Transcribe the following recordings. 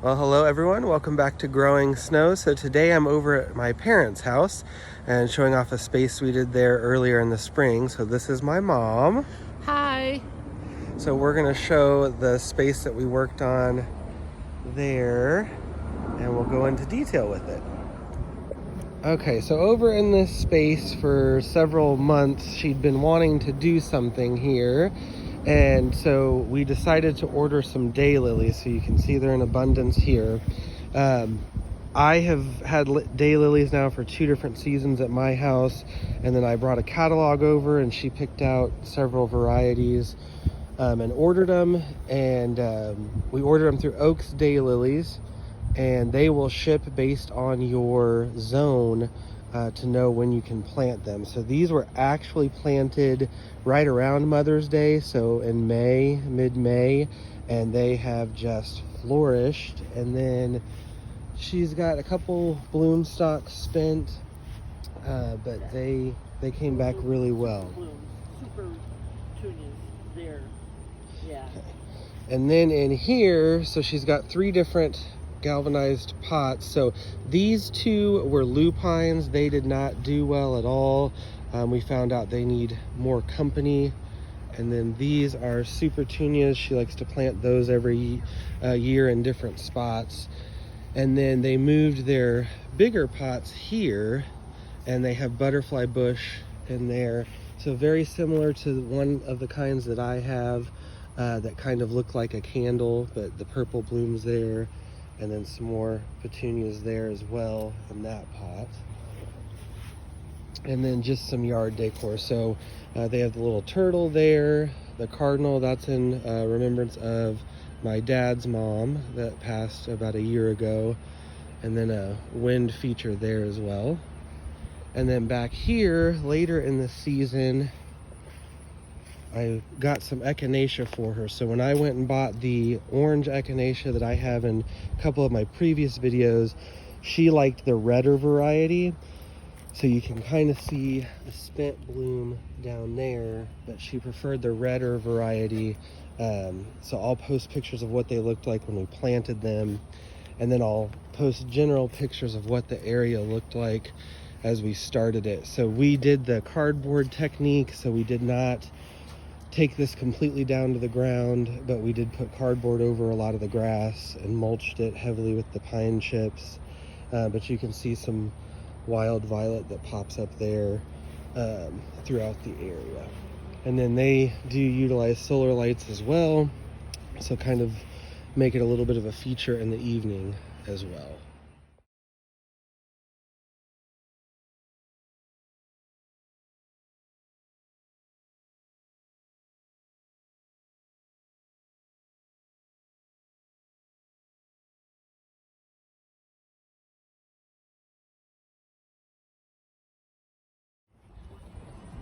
Well, hello everyone. Welcome back to Growing Snow. So today I'm over at my parents' house and showing off a space we did there earlier in the spring. So this is my mom. Hi. So we're going to show the space that we worked on there and we'll go into detail with it. Okay, so over in this space for several months, she'd been wanting to do something here. And so we decided to order some daylilies, so you can see they're in abundance here. I have had daylilies now for 2 different seasons at my house, and then I brought a catalog over and she picked out several varieties and ordered them. And we ordered them through Oaks Daylilies, and they will ship based on your zone to know when you can plant them. So these were actually planted right around Mother's Day, so in May, mid-May, and they have just flourished. And then she's got a couple bloom stalks spent, but they came back really well. Super petunias there. Yeah. Okay. And then in here, so she's got 3 different galvanized pots. So these 2 were lupines. They did not do well at all. We found out they need more company. And then these are super petunias. She likes to plant those every year in different spots. And then they moved their bigger pots here, and they have butterfly bush in there. So very similar to one of the kinds that I have that kind of look like a candle, but the purple blooms there. And then some more petunias there as well in that pot. And then just some yard decor. So they have the little turtle there, the cardinal, that's in remembrance of my dad's mom that passed about a year ago. And then a wind feature there as well. And then back here, later in the season, I got some echinacea for her. So when I went and bought the orange echinacea that I have in a couple of my previous videos, she liked the redder variety. So you can kind of see the spent bloom down there, but she preferred the redder variety. So I'll post pictures of what they looked like when we planted them. And then I'll post general pictures of what the area looked like as we started it. So we did the cardboard technique, so we did not take this completely down to the ground, but we did put cardboard over a lot of the grass and mulched it heavily with the pine chips. But you can see some wild violet that pops up there throughout the area. And then they do utilize solar lights as well, so kind of make it a little bit of a feature in the evening as well.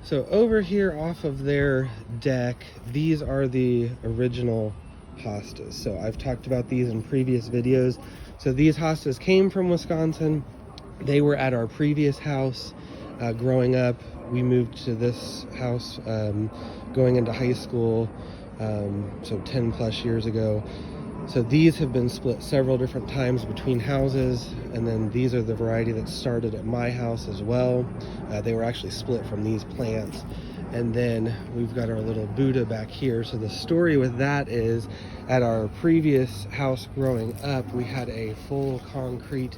So over here off of their deck, these are the original hostas. So I've talked about these in previous videos. So these hostas came from Wisconsin. They were at our previous house growing up. We moved to this house going into high school, so 10 plus years ago. So these have been split several different times between houses, and then these are the variety that started at my house as well. They were actually split from these plants. And then we've got our little Buddha back here. So the story with that is, at our previous house growing up, we had a full concrete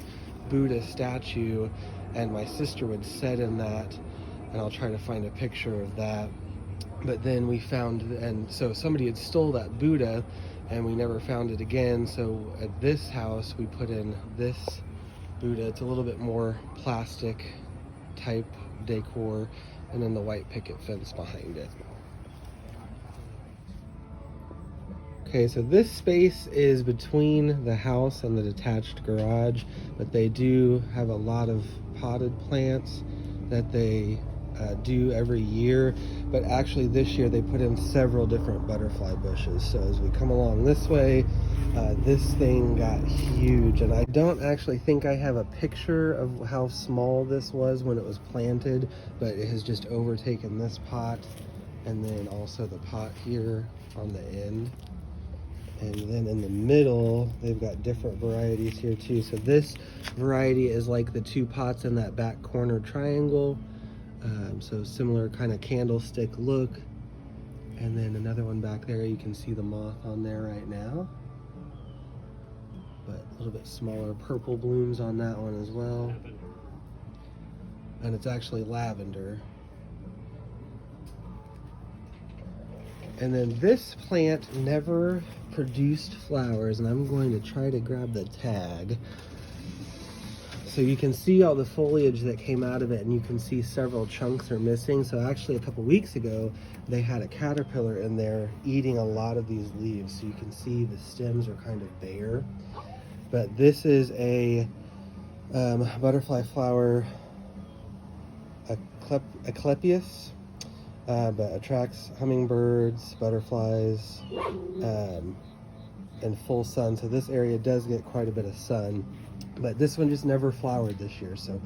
Buddha statue, and my sister would sit in that, and I'll try to find a picture of that. But then we found, and so somebody had stole that Buddha, and we never found it again. So at this house, we put in this Buddha. It's a little bit more plastic type decor, and then the white picket fence behind it. Okay, so this space is between the house and the detached garage, but they do have a lot of potted plants that they do every year. But actually this year they put in several different butterfly bushes. So as we come along this way, this thing got huge, and I don't actually think I have a picture of how small this was when it was planted, but it has just overtaken this pot, and then also the pot here on the end. And then in the middle, they've got different varieties here too. So this variety is like the two pots in that back corner triangle. So similar kind of candlestick look. And then another one back there, you can see the moth on there right now. But a little bit smaller purple blooms on that one as well. And it's actually lavender. And then this plant never produced flowers, and I'm going to try to grab the tag. So you can see all the foliage that came out of it, and you can see several chunks are missing. So actually a couple weeks ago, they had a caterpillar in there eating a lot of these leaves. So you can see the stems are kind of bare. But this is a butterfly flower, Eclepias. But attracts hummingbirds, butterflies, in full sun. So this area does get quite a bit of sun, but this one just never flowered this year. So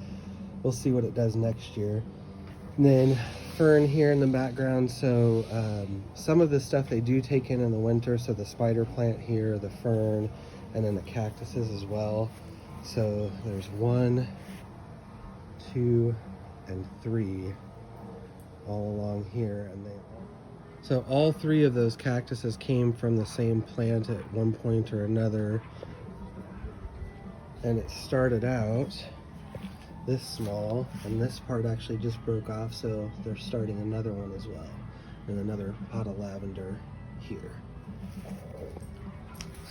we'll see what it does next year. And then fern here in the background. So some of this stuff they do take in the winter. So the spider plant here, the fern, and then the cactuses as well. So there's 1, 2, and 3 all along here, and so all 3 of those cactuses came from the same plant at one point or another, and it started out this small, and this part actually just broke off, so they're starting another one as well, and another pot of lavender here.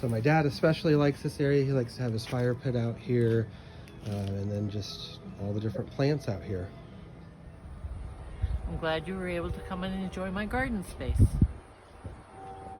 So my dad especially likes this area. He likes to have his fire pit out here, and then just all the different plants out here. I'm glad you were able to come and enjoy my garden space.